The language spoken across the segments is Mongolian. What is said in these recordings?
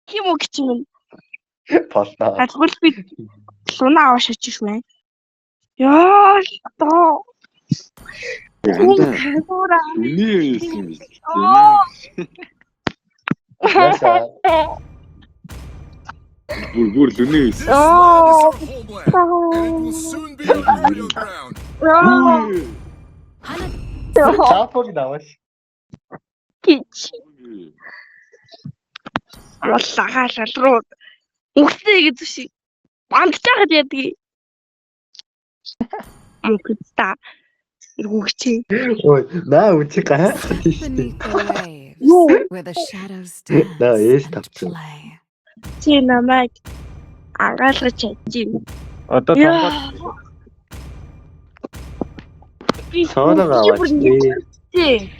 Тийм үү гэж юм. Болноо. Тэгвэл би луна аваад шиж байна. Яа тоо. Янда. Үний юм биш. Яса. Бүр лүнээ байсан. It will soon be on real ground. Чаапог даваш. Кич. Аллахаа шалруу. Үхтэй гэж зүши. Бандчаагаад ядгийг. Мөхөцтэй. Иргүүгчээ. Ой, наа үчи гайхаад Beneath тийш. the waves, Юу? where the shadows dance Да, ээс and тавцсан. play. Чи намайг агаалгаж чадчих. Одоо тонгол Би Сооноо аваач тий.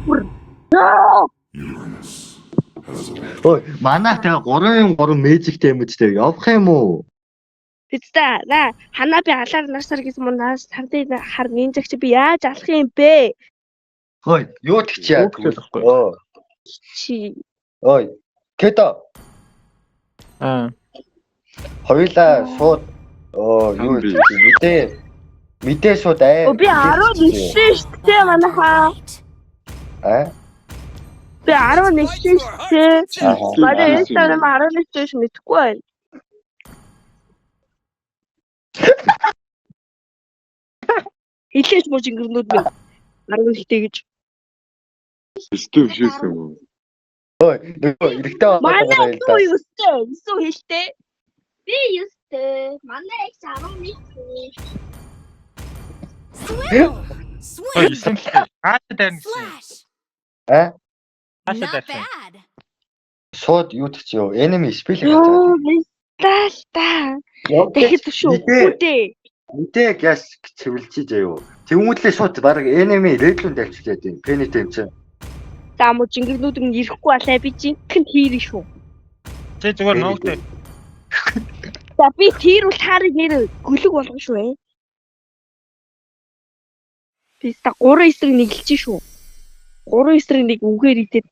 Бүр. Ой, манайх тэгээ 3-3 мэжик дэмэжтэй явах юм уу? Тэстэ на ханаа би алаар нарсаар гэсэн мөн нас тардыг хар нинжагч би яаж алах юм бэ? Ой, юу тэгчээ. Хөөхтэй Оо. Чи Ой. Кето. Хоёлаа шууд юу мэдээ шууд би 19 шүү дээ манайхаа. Би 19 шүү дээ. Манай Instagram 19 шүү мэдгүй байна. Илээж мож ингэрнүүд минь 11-тэй гэж. Өстөө биш юм уу? Ой, нөгөө эрэгтэй Манай байгаа юу юустэй? Юу хийжтэй? Би юустэй. Манай их 11. Ой, исэн хаашаа дайрна гэсэн. Flash! Хаашаа Not дайрсан. bad. Шууд юу тэгчээ. Enemy spell гэж Юу байгаа. та. Тэгэхэд шүү. Үгүй. Мэдээ гяс цэвэрлчиж аяа. Тэмүүлээ шууд баг enemy red-лүнд авчиад юм. Penny тэм чинь. За муу жингэрнүүд нь ирэхгүй алаа би жинхэнэ хийрэн шүү. Чи зүгээр ногтой. За би тэр бол таарыг нэр гөлөг болгоно шүү. Би та 3 эсрэг нэглэж шүү. 3 эсрэг нэг үгээр идээд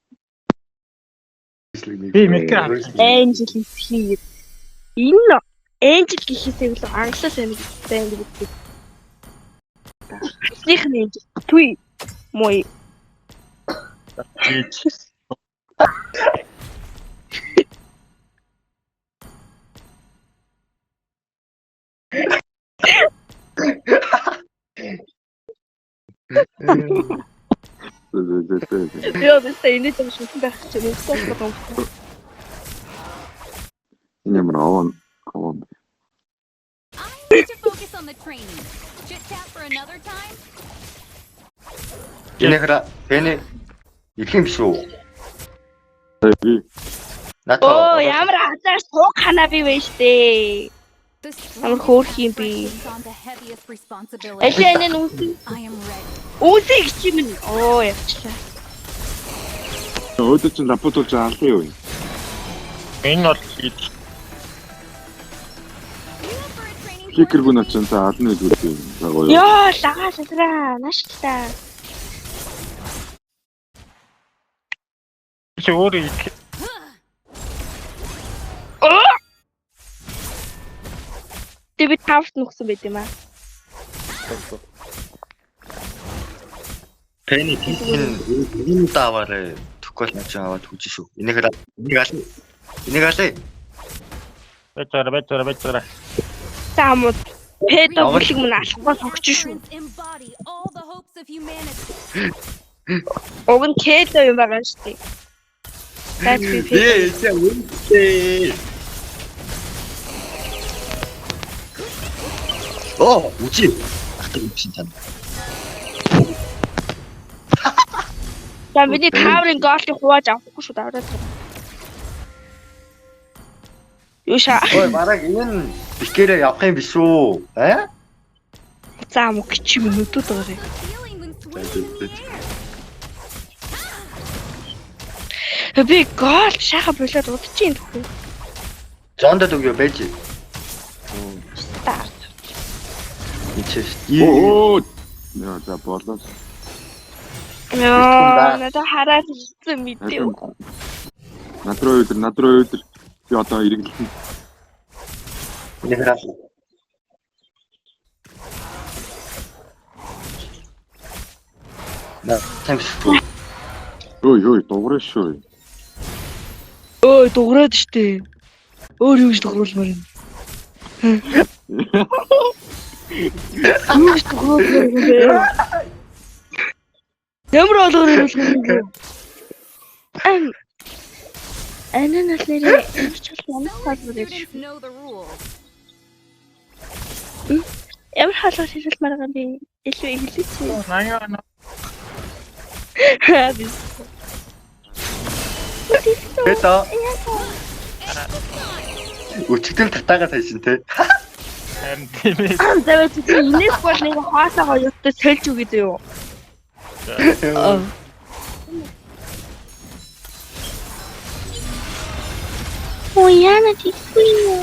Би мэтэр Angel хийгээд энэ Angel гэхээсээ илүү англиас амжилттай гэдэг. Хатных нь Angel түй мой. Яа бистэ энэ ч юм шиг байх ч юм уу. Энэ мөн I need to focus on the training. Chit chat for another time? Гэнэхра Penny их юм шүү. би Оо ямар азар суух ханаа би вэ штэ. The Амар хөөх юм би. on the heaviest responsibility. Алиа энэ үсэг I am ready. үсэг чим нь. Оо явчлаа. өөдөө чинь рапортуулж авах юу? Энэ бол хийж Хикэр гүн очсон та алны зүйлээ загоо. Яа лагаа садраа наштаа. чи өөрөө их Тэвэ тавт нүгсэн байт юм аа. Penny тийм даваарэ төгөл нач аваад хүч шүү. Энийг аль. бэтэр. Таамууд педо бүлэг мөн алахгүй согч шүү. Embody all the hopes of humanity. Уг нь кедо юм байгаа штэ. That's Ээ, Оо, үчи. Ахтай үчи тань. За миний таврын голыг хувааж авахгүй шүү давраад. Юуша. Ой, бараг энэ бикэрэ явах юм биш үү? За мөг чи минутууд байгаа. Feeling when swimming in the air. Би гол шаха болоод удчих юм тхүү. Жондод өгөө байж. Старт. Оо. Яа, за болоо. Яа, надад хараад ирсэн мэдээ. Над руу өдөр. Би одоо иргэлтэн. Энийгээ на тамшгүй. Ой, дуурай шүү. Ой, дуурайд штэ. Өөр юу ч дууралмаар юм. Юу ч дууралмаар юм. Ямар олгоор юм бэ? Ананас нэрээ Students know the rules. ямар хаалгаар хэлмээр байгаа юм бэ? Илүү эглэж. Наяа. Бэта. Өчигдөр татаагаа сайшин те. Харин тийм ээ. Заваа чи инээс бол нэг хаалгаа хоёртой сольж үгүй дээ юу? Ой, яна тийхүү.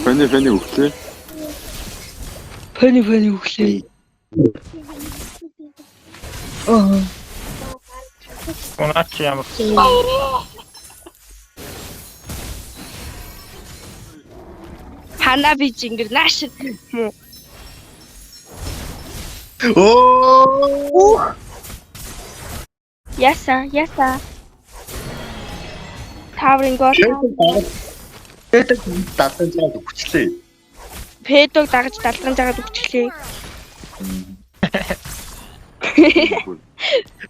Фэни өглөө. Фэни өглөө. Унаач ямар. Хана би жингэр нааш муу. Оо. Яса. Таврын гол. Тэд татсан жаад хүчлээ. Пэдог дагаж далган жагаад өгчлээ.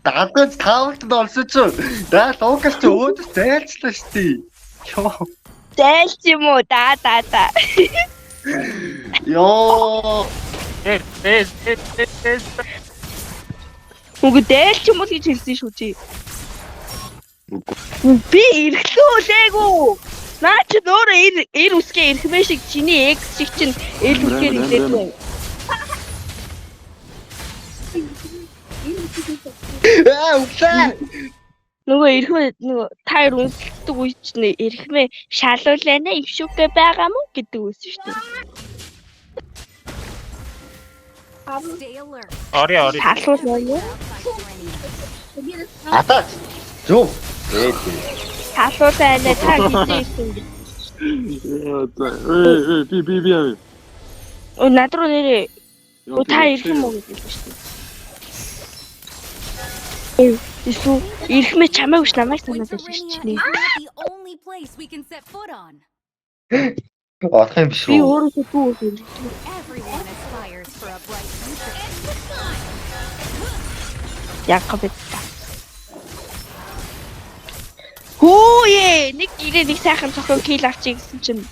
Дагаж таавалт олсон ч. Да локал ч өөдөөс зайлцлаа штий. Йоо. Зайлч юм уу? Да. Йоо. Үгүй дээлч юм уу гэж хэлсэн шүү чи. Би ирэхлөө лээгүү. Наа чи нөр ир үсгээ ирэхмэ шиг чиний экс шиг чин ил үсгээр илээдээ. Үглээ. Нөгөө ирэхмэ нөгөө тайр үнсэлдэг үе чинь ирэхмэ шалуулаа нэ ившүүгээ байгаа мó гэдэг үсэн шүү дээ. Stay alert. Ори. Шалуулаа юу? Атаач. Зүг. Шалуулаа нэ та хийсэн юм. Би яа. Над руу нэрээ. Та ирэх юм уу гэж хэлсэн шүү дээ. Эсвэл ирэхмэ чамайг ш намайг санаад байлаа шүү дээ. The only place we can set foot on. Отох юм Би шүү. өөрөөсөө дүү. Everyone aspires for a bright future. Ягга битта. Хөөе, нэг ирээ нэг сайхан цохоо кил авчиг гэсэн чинь.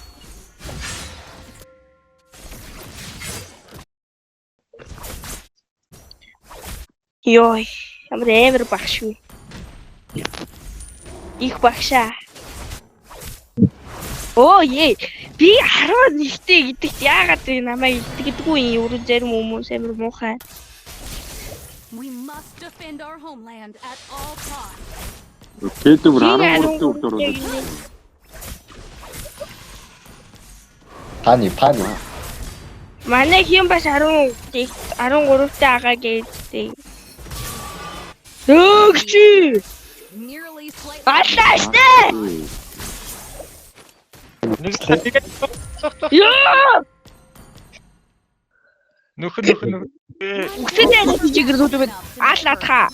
Йой, ямар багш вэ? Их багшаа. Ой, би 11-тэй гэдэгт яагаад намайг идэгдэггүй юм өрөө зарим хүмүүс амар муухай. We must defend our homeland at all costs. Кэдэг 13 өдөр ороод. Пани. Манай хэм бас 13-тэй агаа гээдтэй. Нөгчи! Nearly slightly. Алааштай! Нэг тэгээд Яа! нөх. Үхсэдээ нэг жигэр зүтгэд аалаатхаа.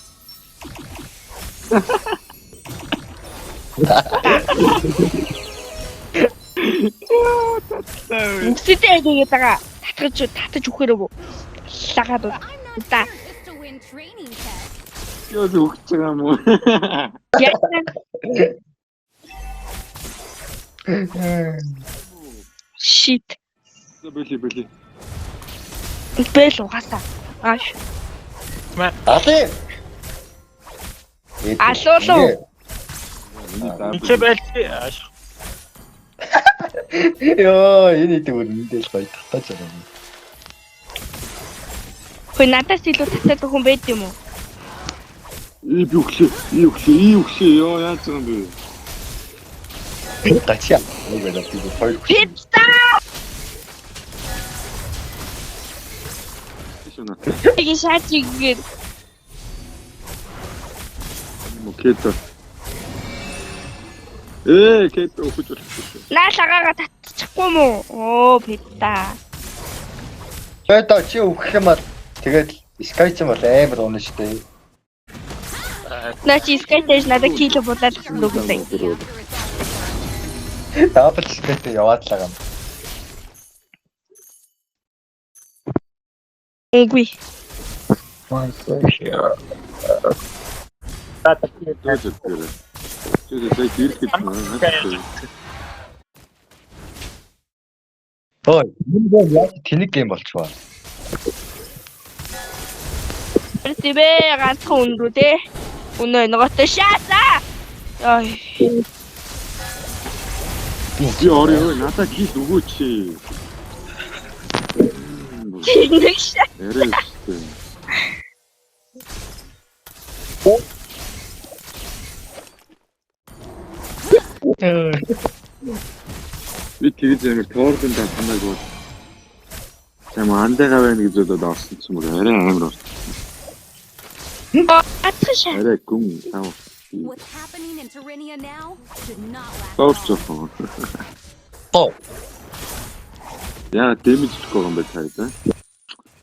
Үхсэдээ тэгээд байгаа. Татаж үхэрөө. Лагаад уу. I'm not here just to win training test. Яа зүгч байгаа юм уу? Shit. Били. Бэл угаасаа. Ааш. Али. Алуулуу. Инче байлти. Йоо, энэ идэг үнэндээ л гоё татаж байгаа. Хөөе надаас илүү татдаг хүн байд юм уу? Би өглөө. Яа яаж байгаа юм бэ? Гачаа. Нэг байна би хоёр. Пицца! Шунаа. Igen шаачигээр Мокето. Кэт өгч болчихсон. Наашаагаа татчихгүй мүү? Оо битта. Бэдэ чи өгөх юм бол тэгээд Sky ч юм бол амар унаа штэ. Начи скайтэж надад кило бодаад өгсөн. Дабл Sky-тэй яваад л байгаа юм. Үгүй. Ой, энэ яг тэнэг гейм болчихваа. Тэртээ ганцхан өнрөө те. Өнөө нөгөөтэй шаасаа. Ой. Би орё надаа кит өгөөч. Тэнэг шаа. Яриа. Би тэгж амар тоордон та санааг бол. Чам андайгаа байна гэж бодоод орсон ч юм уу арай амар орсон. Атшаа. Арай гүн тав. What's happening in Terrania now should not last Тоорчоо. Оо. Яа дэмэж гоо юм бэ таа за.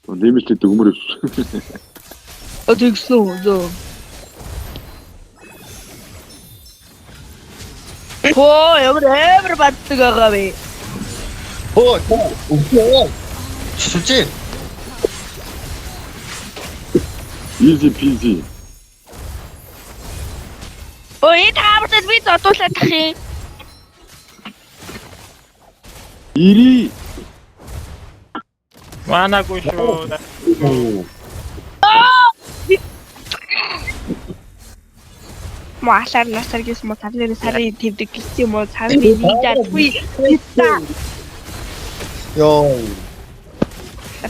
Дэмэжлээ дөгмөр. Тэгсэн үү. Оо, ямар баддаг байгаа вэ? Оо, үгүй. Сүчи. Easy peasy. Ой, таавартай би зодуулаад тах юм. Ири. Манаагүй шүү. Маалаар насаар гэсэн мө царны сарын төвдөг гэсэн юм уу? Царны нийтдгүй. Битта. Йоо.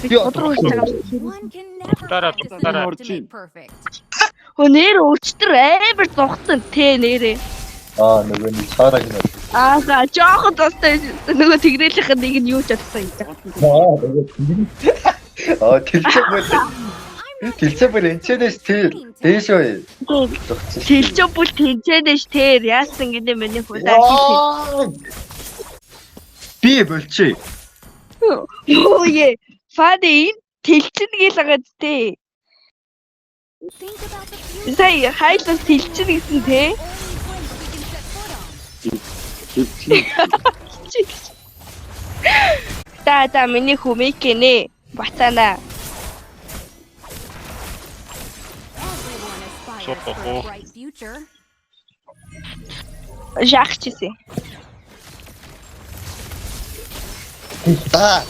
Би бодроо уусаа. One can never Tara, practice tara. enough to make perfect. Нэр өчтөр амар зогсон те нэрээ. Нөгөө нэг цаараа гинэ. За жоохон тостой нөгөө тэгрээлийнх нэг нь юу ч чадсан юм. Тэлцэбэр энэчнээс дээш бай. Тэлчөө бүл тэнцэнэш тэр яасан гэдэг миний худаа. Би болчих. Юу яа. Фади тэлчин гээл агаад те. Think about the future. Сая хайлт тэлчин гэсэн те. Only place we can set foot on. Та миний хүмийг гинэ. Бацаана. Everyone aspires for a bright future. Жахчихсэн. Та.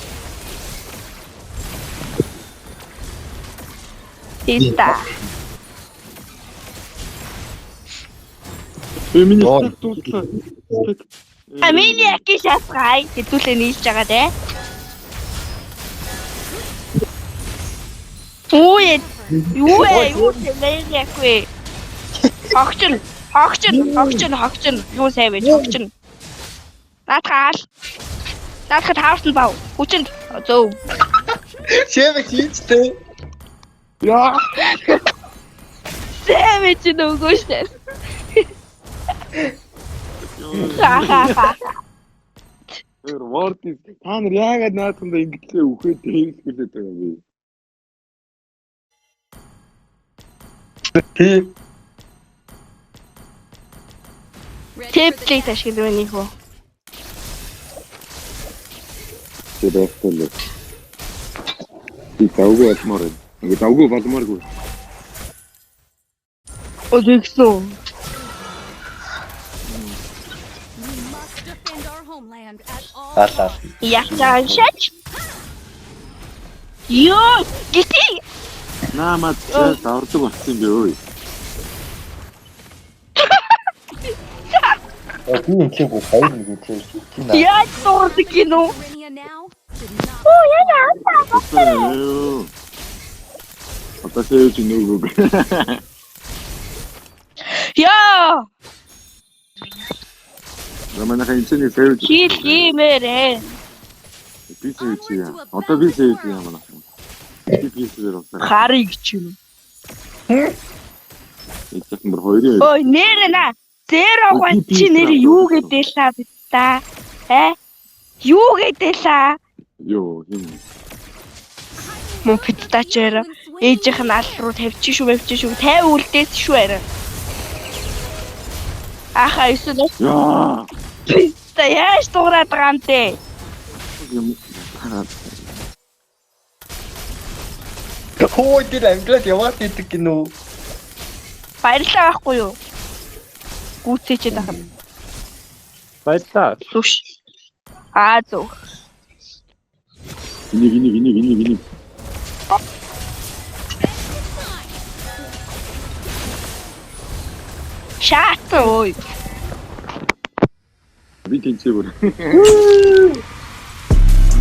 Иста. Миний Ой. туудлаа. Миний яки шатгай хэдүүлээ нийлж байгаа те. Юу яахгүй. Хогчин. Юу сайн вэ? Хогчин. Наадхад хаарсан бав. Хүчинд зөө. Чэмэг хийжтэй. Яа. Сэмэж нөгөө штэ. Ворд та нар яагаад наадхандаа ингэтлээ үхээд хэлсгэлээд байгаа юм бэ? Тий. Тэплейт ашиглав нэг хөө. Тэрэхтэлээ. Би таугүй атмаар. Ингээ таугүй балмааргүй. Одэгсэн. We must defend our homeland at all Алаа. costs. Яцаан шач. Ёо, гитий. Наамаа ордог болсон юм бэ өө. Би энэ бүх хоёр нэг тийм. Яаж дуурдаг гинөө? Terrania now should not. Атасээ чи нүг. Яа, Рамана хэнцний фэйвд. хил хиймээрээ. Би чи яа. Одоо би фэйвд юм байна. Би фэйвдээр байна. Харыг ч юм. Эцэг мөр хоёрын. Ой, нэрэ на. Зеро чи нэр юу гэдэлээ бид та? Юу гэдэлээ? Йоо, юм. Мөн пиццачээр ээжийнх нь аль руу тавьчих шүү 50 үлдээс шүү арай. Аха эсвэл Яа. пицца яаш дуурайд байгаа юм те. Юм хараад. Хөө тэр амглаад яваад идэг гинөө. Баярлалаа байхгүй юу? Гүцээчээд байгаа юм. Баярлаа. Зүш. Зүг. Энийг. Шаатсан ой. Би тэнцээ бүр.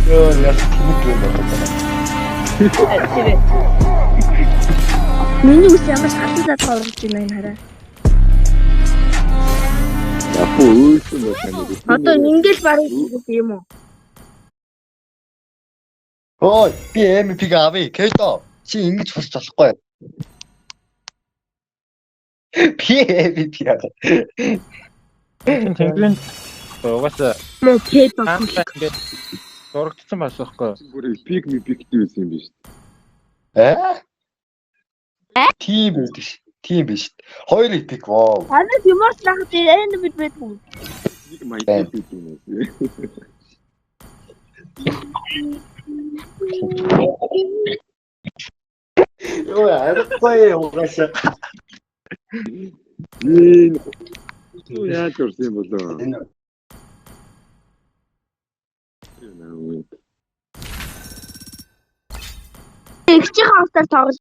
Ёо яс тэмдэг юм байна. Миний үс ямар салуулаад хоорж байна энэ хараа. Япоо үүсэн байна. Одоо ингээл баруун юм уу? Ой, би MVP авъя. Кэто. Чи ингэж хурц болохгүй. Би MVP авъя. Тэнгэрийн угаасаа Мөн кэто. ингээд дурагдсан басахгүй. Бүр пик дүүсэн юм биш. Тим биш. Хоёр эпик вау. Анаа юмарч лахад энэ бид байдгүй. Нэг майк пик юм. Ёо, арахгүй угаашаа. Юу яаж төрсөн юм болоо. Игчийн хавтар тоглож